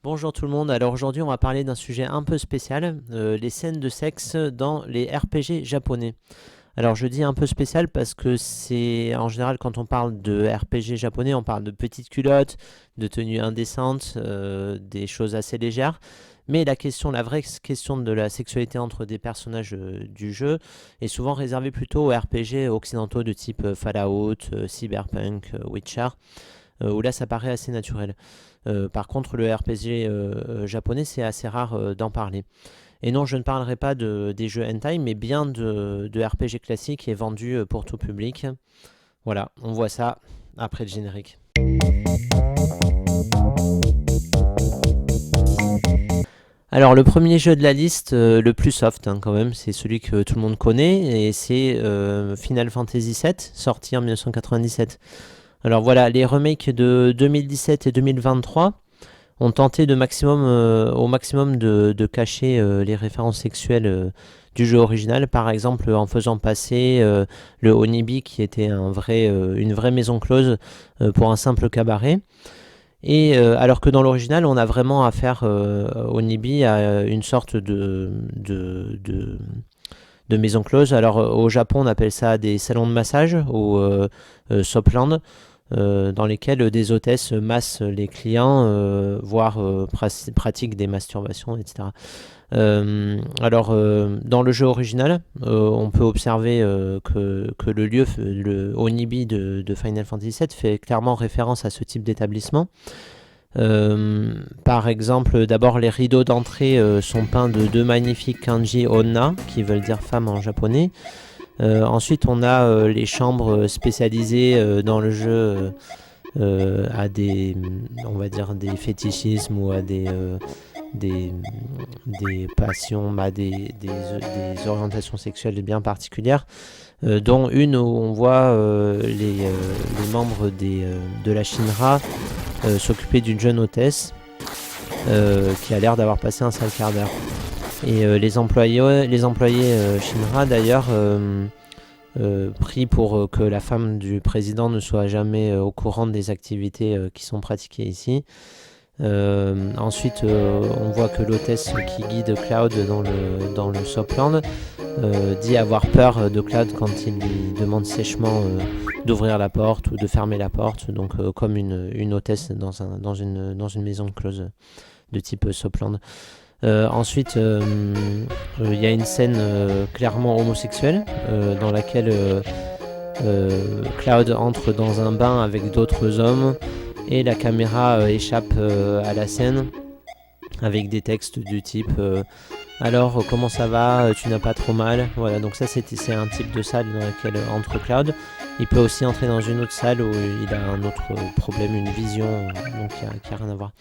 Bonjour tout le monde, alors aujourd'hui on va parler d'un sujet un peu spécial, les scènes de sexe dans les RPG japonais. Alors je dis un peu spécial parce que c'est en général quand on parle de RPG japonais, on parle de petites culottes, de tenues indécentes, des choses assez légères. Mais la vraie question de la sexualité entre des personnages du jeu est souvent réservée plutôt aux RPG occidentaux de type Fallout, Cyberpunk, Witcher, où là ça paraît assez naturel. Par contre, le RPG japonais, c'est assez rare d'en parler. Et non, je ne parlerai pas des jeux hentai, mais bien de RPG classiques et vendus pour tout public. Voilà, on voit ça après le générique. Alors, le premier jeu de la liste, le plus soft quand même, c'est celui que tout le monde connaît, et c'est Final Fantasy VII, sorti en 1997. Alors voilà, les remakes de 2017 et 2023 ont tenté au maximum de cacher les références sexuelles du jeu original, par exemple en faisant passer le Onibi qui était une vraie maison close pour un simple cabaret. Et alors que dans l'original, on a vraiment affaire Onibi à une sorte de maison close. Alors au Japon, on appelle ça des salons de massage ou Sopland, dans lesquels des hôtesses massent les clients, voire pratiquent des masturbations, etc. Dans le jeu original, on peut observer que le Onibi de Final Fantasy VII fait clairement référence à ce type d'établissement. Par exemple, d'abord les rideaux d'entrée sont peints de deux magnifiques kanji onna, qui veulent dire femme en japonais. Ensuite, on a les chambres spécialisées dans le jeu à on va dire, des fétichismes ou à des, des passions, des orientations sexuelles bien particulières, dont une où on voit les membres de la Shinra s'occuper d'une jeune hôtesse qui a l'air d'avoir passé un sale quart d'heure. Et les employés Shinra d'ailleurs prient pour que la femme du président ne soit jamais au courant des activités qui sont pratiquées ici. Ensuite, on voit que l'hôtesse qui guide Cloud dans le Sopland dit avoir peur de Cloud quand il lui demande sèchement d'ouvrir la porte ou de fermer la porte, donc comme une hôtesse dans une maison close de type Sopland. Ensuite, il y a une scène clairement homosexuelle dans laquelle Cloud entre dans un bain avec d'autres hommes et la caméra échappe à la scène avec des textes du type alors comment ça va, tu n'as pas trop mal. Voilà, donc ça c'est un type de salle dans laquelle entre Cloud. Il peut aussi entrer dans une autre salle où il a un autre problème, une vision, donc qui a rien à voir.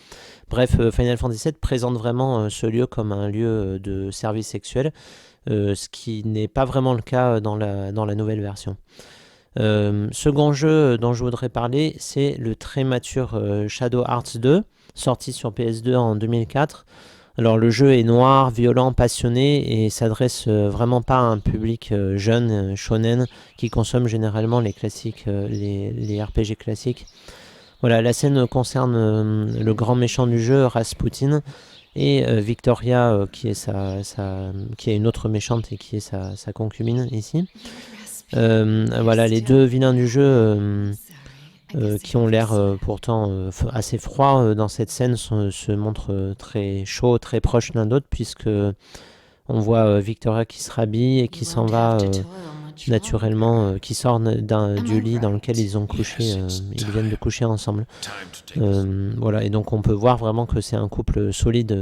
Bref, Final Fantasy VII présente vraiment ce lieu comme un lieu de service sexuel, ce qui n'est pas vraiment le cas dans la nouvelle version. Second jeu dont je voudrais parler, c'est le très mature Shadow Hearts 2, sorti sur PS2 en 2004. Alors le jeu est noir, violent, passionné et s'adresse vraiment pas à un public jeune, shonen, qui consomme généralement les classiques, les RPG classiques. Voilà, la scène concerne le grand méchant du jeu, Rasputin, et Victoria, qui est une autre méchante et qui est sa concubine ici. Voilà, les deux vilains du jeu qui ont l'air pourtant assez froids dans cette scène se montrent très chauds, très proches l'un d'autre, puisque on voit Victoria qui se rhabille et qui s'en va naturellement, qui sort du lit dans lequel ils ont couché, ils viennent de coucher ensemble. Voilà, et donc on peut voir vraiment que c'est un couple solide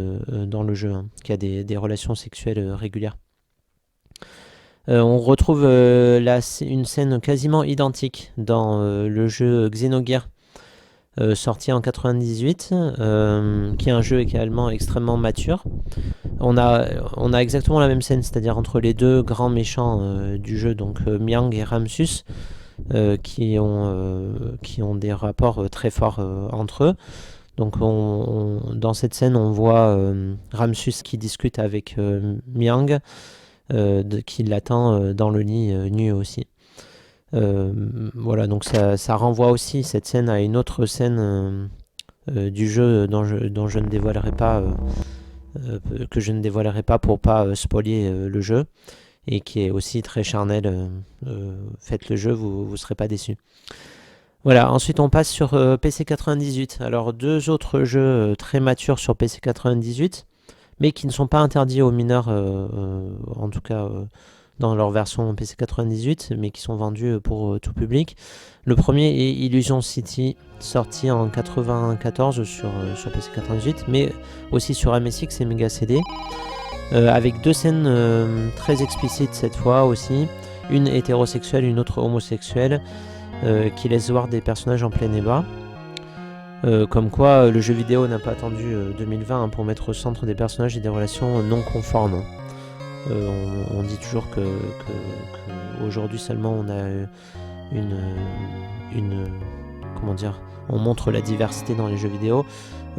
dans le jeu, qui a des relations sexuelles régulières. On retrouve une scène quasiment identique dans le jeu Xenogears, sorti en 98, qui est un jeu également extrêmement mature. On a exactement la même scène, c'est-à-dire entre les deux grands méchants du jeu, donc Miang et Ramsus, qui ont des rapports très forts entre eux. Donc dans cette scène, on voit Ramsus qui discute avec Miang, qui l'attend dans le lit nu aussi. Voilà, donc ça renvoie aussi cette scène à une autre scène du jeu dont je ne dévoilerai pas, que je ne dévoilerai pas pour pas spoiler le jeu, et qui est aussi très charnel. Faites le jeu, vous ne serez pas déçus. Voilà, ensuite on passe sur PC 98. Alors deux autres jeux très matures sur PC 98, mais qui ne sont pas interdits aux mineurs, en tout cas dans leur version PC 98, mais qui sont vendus pour tout public. Le premier est Illusion City, sorti en 94 sur PC 98, mais aussi sur MSX et Mega CD, avec deux scènes très explicites cette fois aussi, une hétérosexuelle, une autre homosexuelle, qui laisse voir des personnages en plein ébat. Comme quoi le jeu vidéo n'a pas attendu 2020 pour mettre au centre des personnages et des relations non conformes. On dit toujours que aujourd'hui seulement on a comment dire, on montre la diversité dans les jeux vidéo.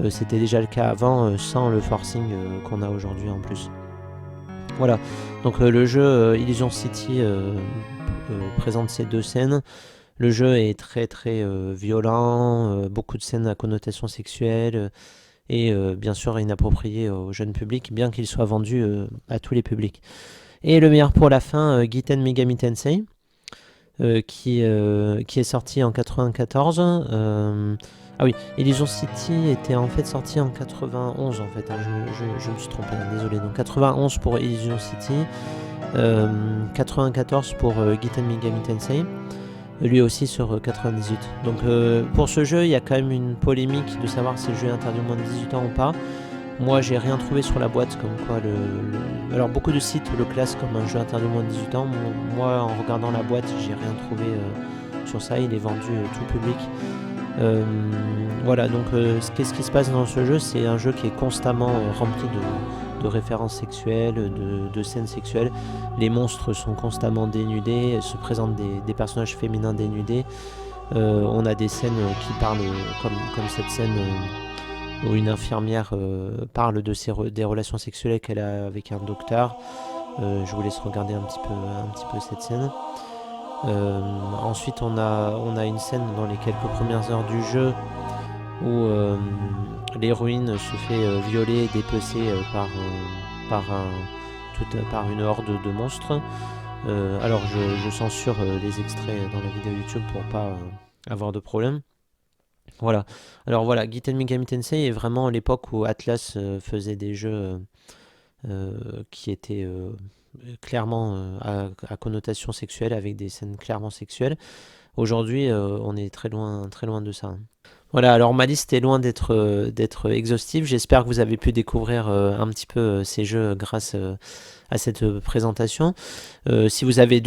C'était déjà le cas avant, sans le forcing qu'on a aujourd'hui en plus. Voilà, donc le jeu Illusion City présente ces deux scènes. Le jeu est très très violent, beaucoup de scènes à connotation sexuelle, et bien sûr inapproprié au jeune public, bien qu'il soit vendu à tous les publics. Et le meilleur pour la fin, Giten Megami Tensei, qui est sorti en 94. Ah oui, Illusion City était en fait sorti en 91 en fait, hein, je me suis trompé, désolé. Donc 91 pour Illusion City, 94 pour Giten Megami Tensei, lui aussi sur 98. Donc pour ce jeu, il y a quand même une polémique de savoir si le jeu est interdit aux moins de 18 ans ou pas. Moi, j'ai rien trouvé sur la boîte comme quoi alors beaucoup de sites le classent comme un jeu interdit aux moins de 18 ans. Moi, en regardant la boîte, j'ai rien trouvé sur ça. Il est vendu tout public. Voilà, donc qu'est-ce qui se passe dans ce jeu? C'est un jeu qui est constamment rempli de références sexuelles, de scènes sexuelles. Les monstres sont constamment dénudés, se présentent des personnages féminins dénudés. On a des scènes qui parlent, comme cette scène où une infirmière parle des relations sexuelles qu'elle a avec un docteur. Je vous laisse regarder un petit peu cette scène. Ensuite on a une scène dans les quelques premières heures du jeu où l'héroïne se fait violer et dépecer par une horde de monstres. Alors je censure les extraits dans la vidéo YouTube pour pas avoir de problème. Voilà. Alors voilà, Giten Megami Tensei est vraiment l'époque où Atlas faisait des jeux qui étaient clairement à connotation sexuelle, avec des scènes clairement sexuelles. Aujourd'hui, on est très loin de ça. Voilà, alors ma liste est loin d'être exhaustive. J'espère que vous avez pu découvrir un petit peu ces jeux grâce à cette présentation. Si vous avez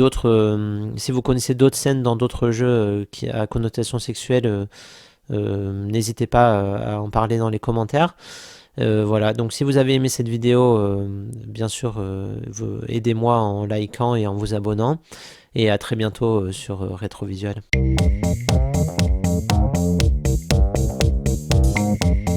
si vous connaissez d'autres scènes dans d'autres jeux qui à connotation sexuelle, n'hésitez pas à en parler dans les commentaires. Voilà, donc si vous avez aimé cette vidéo, bien sûr, aidez-moi en likant et en vous abonnant. Et à très bientôt sur Rétrovisual.